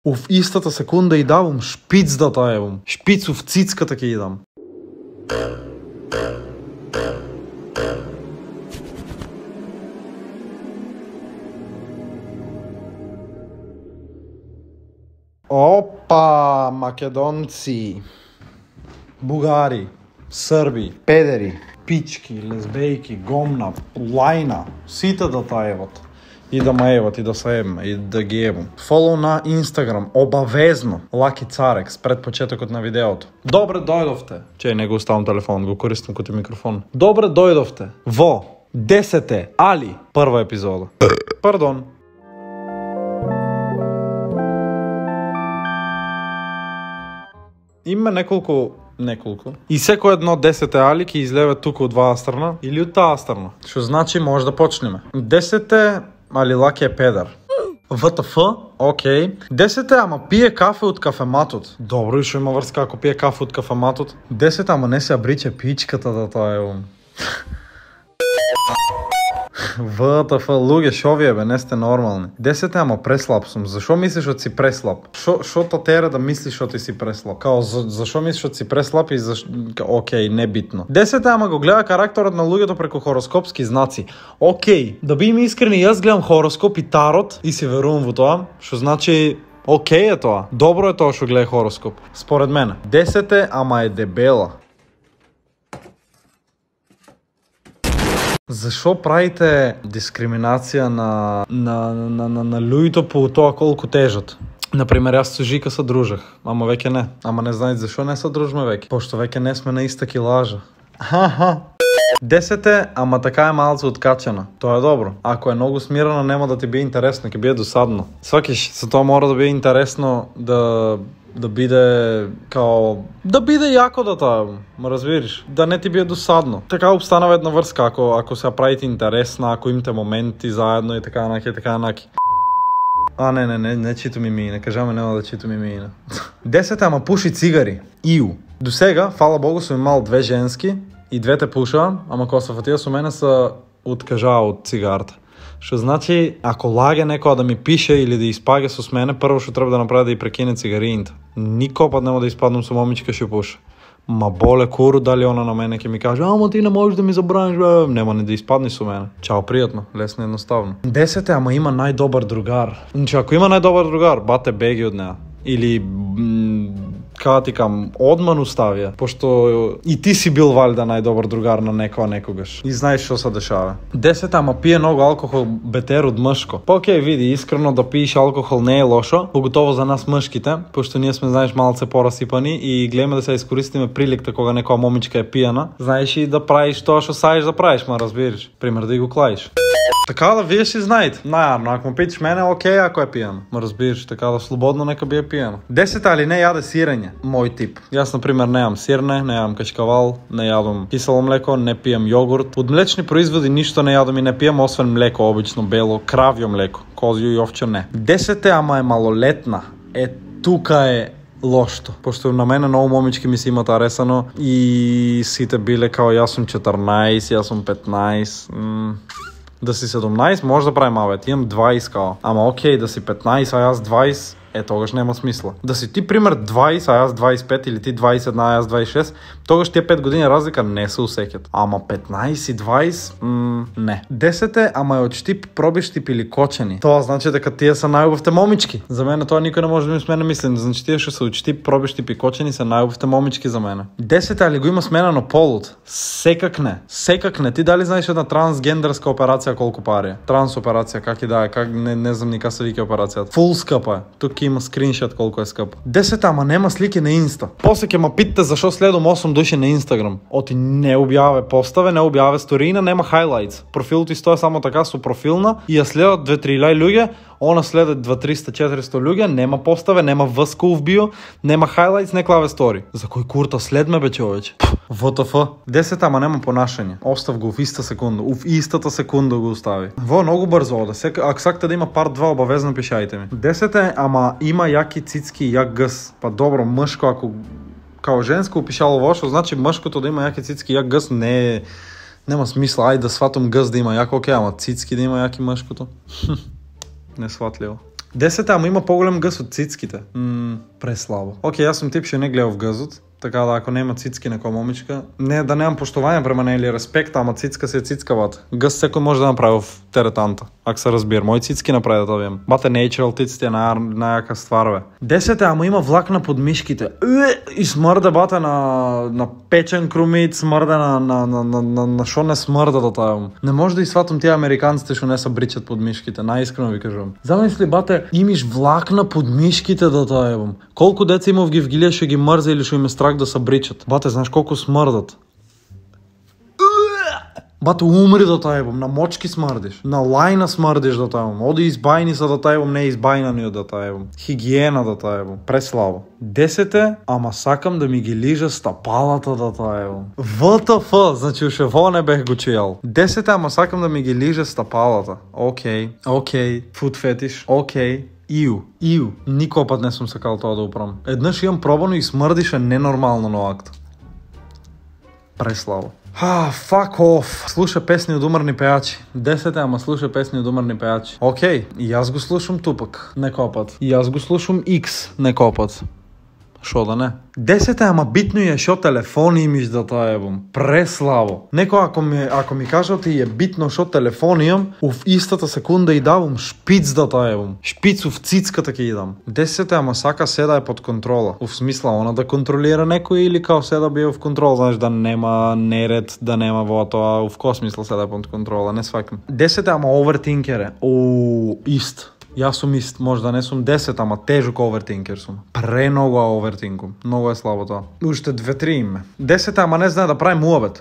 В истата секунда и давам шпиц да таевам. Шпиц в цицката ке идам. Опа, македонци, бугари, сърби, педери, пички, лесбейки, гомна, лайна, сите да таеват. И да ме еват, и да се ебме, и да ги ебам. Фолоу на Instagram, обавезно, Лаки Царекс, пред почетокот на видеото. Добре дојдовте. Че, не го оставам телефон, го користам като микрофон. Добре дојдовте во 10 али прва епизода. Пардон. Има неколку. И секој едно 10 али ќе излеве тука од оваа страна или од таа страна. Што значи може да почнеме. 10 али Лаки е педар. ВТФ, окей. 10 ама пие кафе од кафематот. Добро, и што има врска ако пие кафе од кафематот? 10 ама не се абриче пичката да тоа е ум. ВТФ, луѓе, шо вие бе, не сте нормални. 10 ама преслаб сум. Зашо мислиш од си преслаб? Шо то тера да мислиш од ти си преслаб? Као, зашо мислиш од си преслаб и окей, небитно. 10 ама го гледа карактерот на луѓето преку хороскопски знаци. Окей, да бидеме искрени, јас гледам хороскоп и тарот и си верувам во тоа, што значи окей е тоа. Добро е тоа што гледа хороскоп. Според мене. 10 ама е дебела. Зашо правите дискриминација на луѓето по тоа колку тежат? Например, јас со Жика се дружах, ама веќе не. Ама не знаете зашо не се дружиме веќе? Пошто веќе не сме на иста килажа. 10 ама така е малце откачена. Тоа е добро. Ако е многу смирена, нема да ти биде интересно, ќе биде досадно. Свакиш, за тоа мора да биде интересно да биде као да биде јако да таа, ма разбираш, да не ти биде досадно. Така обстанава една врска ако се правите интересна, ако имате моменти заедно и така наки, така наки. Не чито ми мина, кажаме нема да чито ми мина. 10 ама пуши цигари. Иу. До сега, фала Богу, сум имал 2 женски и двете пуша, ама кога се фатија со мене се откажаа од цигарата. Што значи, ако лаге некоја да ми пише или да испаѓа со мене, прво што треба да направи да ја прекине цигарините. Никој пат нема да испаднам со момичка што пуша. Ма боле куру дали она на мене ќе ми каже, ама ти не можеш да ми забраниш, нема не да испадни со мене. Чао, пријатно, лесно и едноставно. 10 ама има најдобар другар. Значи, ако има најдобар другар, бате беги од неа. Или као ти кам, одман уставија, пошто и ти си бил валјда најдобар другар на некоја некогаш. И знаеш што се дешава. 10 ама пие многу алкохол бетер од мшко. Па окей, види, искрено да пиеш алкохол не е лошо, поготово за нас мшките, пошто ние сме, знаеш, малце порасипани и гледаме да се искористиме приликта кога некоја момичка е пијана. Знаеш и да правиш тоа што саеш да правиш, ма разбираш. Пример да го клаиш. Така да вие си знаете. Најарно, ако му питаш мене, окей, ако е пијано. Ма разбираш, така да слободно нека бие пијано. 10 али не јаде сирење. Мој тип. Јас, например, не јам сирне, не јам качкавал, не јадам кисело млеко, не пијам јогурт. Од млечни производи ништо не јадам и не пијам, освен млеко, обично бело, кравјо млеко, козјо и овче не. 10 ама е малолетна. Тука е лошто. Пошто на мене многу момички ми се имат аресано и сите биле као јас сум 14, јас сум 15. Да си 17, може да прави мавет, имам 20 као. Ама окей, да си 15, а јас 20, тогаш нема смисла. Да си ти, пример, 20, а јас 25, или ти 21, а јас 26, тогаш тие 5 години разлика не се усеќат. Ама 15 и 20, не. 10 ама е од штип пробиштип или кочени. Тоа значи дека тие се најубавте момички. За мене тоа никој не може да ми смене мислење. Значи тие што се од штип пробиштип и кочени се најубавте момички за мене. 10 али го има сменено полот. Секак не. Ти дали знаеш една трансгендерска операција колку пари? Транс операција, как и да е, как не знам ни се вика операцијата. Фул скапа е. Тук има скриншот колку е скап. 10 ама нема слики на Инста. После ќе ма питате зашо следам 8 души на Инстаграм. Оти не објаве поставе, не објаве сторина, нема хайлайтс. Профилот стои само така со профилна и ја следат 2-3 луѓе, она следат 200-300-400 луѓе, нема поставе, нема вска в био, нема хайлайтс, не клаве стори. За кој курта следме бе човече? ВТФ. 10 ама нема понашање. Остав го в истата секунда го остави. Во многу брзо оде. Ако сакате да има парт 2, обавезно пишајте ми. 10 ама има јаки цицки и јак гъс. Па добро, мшко ако као женско упишало во, што значи мшкото да има јаки цицки и јак гъс нема смисла. Ајде да сватам гъс да има јако, окей, ама цицки да има јаки мшкото. Несватливо. 10 ама има по-голям гъс от цицките. Преслабо. Окей, аз съм тип, ще не гледал в гъзот. Така да, ако няма цицки на кой момичка, не да нямам поштование према нея или респект, ама цицка си е цицка, бата. Гъс всеки може да направи в теретанта, ако се разбира. Мои цицки направи да това вием. Бата natural циците е най-яка ствар, бе. 10 ама има влакна под мишките. И смърда, бата, на печен крумит, смърда на шо не смърда да тая. Не може да изсватам тия американците, шо не са бричат под мишките. Най-искрено ви кажам. Замисли, бате, имаш влакна под мишките да тая. Колко деца има в Гевгилия, ще ги мърза или ще им е страх да се бричат. Бате, знаеш колко смърдат? Бате, умри да таебам, на мочки смърдиш, на лайна смърдиш да таебам, оди избайни са да таебам, не избайнани да таебам, хигиена да таебам, преслава. 10, ама сакам да ми ги лижа стъпалата да таебам. ВТФ, значи ушево не бех го чиял. 10, ама сакам да ми ги лижа стъпалата. Окей, фуд фетиш, окей. Иу. Никога път не съм сакал това да оправам. Еднъж имам пробано и смърдише ненормално на акт. Преслава. Fuck off. Слуша песни от умърни пеячи. 10, ама слуша песни от умърни пеячи. Окей, и аз го слушам Тупак. Некоя път. И аз го слушам X. Некоя път. Шо да не? 10, ама битно е, шо телефон имаш да таебам. Преславо. Некоя ако ми кажат и е битно, шо телефон имам, в истата секунда и давам шпиц да таебам. Шпиц в цицката ки идам. 10, ама сака седа е под контрола. В смисла она да контролира некой или као седа бие в контрол. Знаеш да нема неред, да нема вола това. В кой смисла седа е под контрола? Не свакам. 10, ама овертинкер е. Ист. Аз съм ист, може да не съм 10, ама тежък овертинкер съм. Много овертинком. Много е слабо това. Още 2-3 име. 10, ама не знае да правим улавет.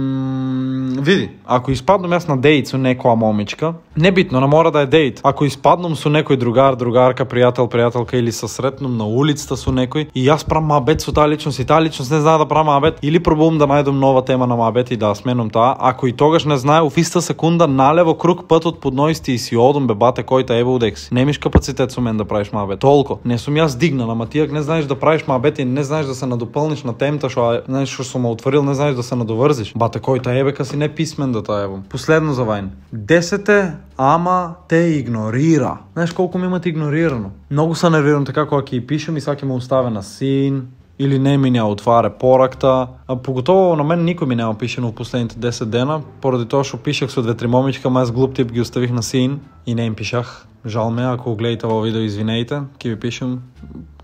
Види, ако изпаднем аз на дейт со некоя момичка, не битно, не мора да е дейт. Ако изпаднем со некој другарка, приятелка или се сретнем на улицата со некој и аз правам мабет со таа личност и таа личност не знае да правам мабет, или пробувам да најдам нова тема на мабет и да сменам таа, ако и тогаш не знае, в иста секунда налево круг пътот под ноисти и си одам бебате којта е удекси. Немиш капацитет со мен да правиш мабет. Толко. Не сум јас дигнал, ама ти не знаеш да правиш мабет и не знаеш да се надопълниш на темата, знаеш што сум отворил, не знаеш да се надовързиш. Бате којта ебека си не писмен да таебам. Последно за вайн. 10, ама те игнорира. Знаеш колко ми имат игнорирано. Много се нервирам така, кога ќе пишем и сега ќе ме оставя на син. Или не ми няма отваря поракта. Поготово на мен никой ми няма пишено в последните 10 дена, поради това, що пишах со 2-3 момичка, ама аз глуп тип ги оставих на син и не им пишах. Жал ме, ако гледате във видео, извинейте, ки ви пишем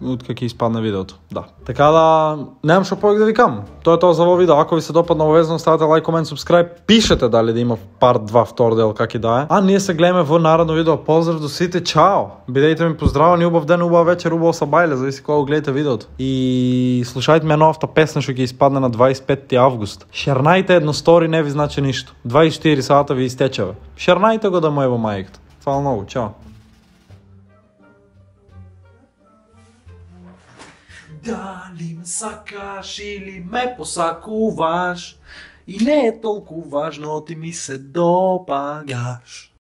от как изпадна видеото. Да. Така да, нямам шо повече да ви кам. То е това за във видео. Ако ви се допадна обязано, ставате лайк, комент, субскрайб. Пишете дали да има парт 2, втор дел, как и да е. А ние се гледаме в наредно видео. Поздрав до сите, чао! Бидейте ми поздравени, убав ден, убав вечер, убав сабайле, зависи кога гледате видеото. И слушайте ме новата песна, ще ги изпадне на 25 август. Шернайте едно стори, не ви значи нищо. 24 сата ви изтече, бе. Шернайте го да му ева майката. Хвала много, чао! Дали ме сакаш или ме посакуваш, и не е толкова важно, ти ми се допагаш.